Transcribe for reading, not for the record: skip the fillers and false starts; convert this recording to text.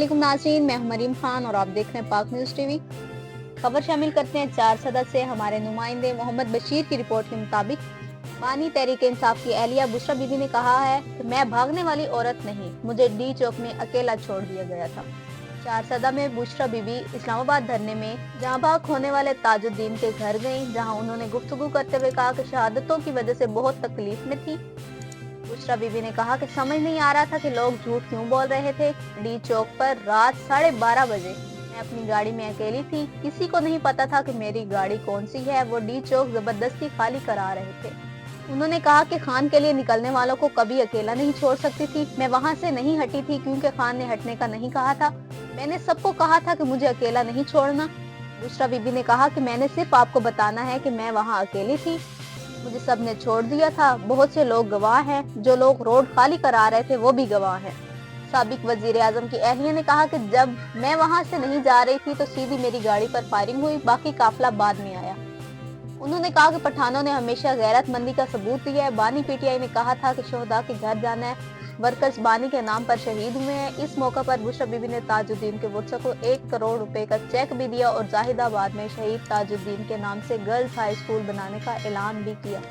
अस्सलामुअलैकुम नाज़रीन, मैं हूं मरीम खान और आप देख रहे हैं पाक न्यूज़ टीवी। खबर शामिल करते हैं 4 सदर से। हमारे नुमाइंदे मोहम्मद बशीर की रिपोर्ट के मुताबिक बानी तहरीक इंसाफ की एहलिया बुशरा बीबी ने कहा है कि मैं भागने वाली औरत नहीं, मुझे डी चौक में अकेला छोड़ दिया गया था। 4 सदा में बुशरा बीबी इस्लामाबाद धरने में जहां भाग होने वाले ताजुद्दीन के घर गईं, जहां उन्होंने गुफ्तगू करते हुए कहा कि शहादतों की वजह से बहुत तकलीफ में थी। बुशरा बीबी ने कहा कि समझ नहीं आ रहा था कि लोग झूठ क्यों बोल रहे थे। डी चौक पर रात 12:30 बजे मैं अपनी गाड़ी में अकेली थी, किसी को नहीं पता था कि मेरी गाड़ी कौन सी है। वो डी चौक जबरदस्ती खाली करा रहे थे। उन्होंने कहा कि खान के लिए निकलने वालों को कभी अकेला नहीं छोड़ सकती थी। मैं वहां से नहीं हटी थी क्योंकि खान ने हटने का नहीं कहा था। मैंने सबको कहा था कि मुझे अकेला नहीं छोड़ना। बुशरा बीबी ने कहा कि मैंने सिर्फ आपको बताना है कि मैं वहां अकेली थी, मुझे सबने छोड़ दिया था। बहुत से लोग गवाह हैं, जो लोग रोड खाली करा रहे थे वो भी गवाह हैं। साबिक वजीर आजम की एहलिया ने कहा कि जब मैं वहां से नहीं जा रही थी तो सीधी मेरी गाड़ी पर फायरिंग हुई, बाकी काफिला बाद में आया। उन्होंने कहा कि पठानों ने हमेशा गैरतमंदी का सबूत दिया है। बानी पीटीआई ने कहा था कि शोहदा के घर जाना है, वर्कर्स बानी के नाम पर शहीद हुए हैं। इस मौका पर बुशरा बीबी ने ताजुद्दीन के वर्षों को 1 करोड़ रुपए का चेक भी दिया और जाहिदाबाद में शहीद ताजुद्दीन के नाम से गर्ल्स हाई स्कूल बनाने का ऐलान भी किया।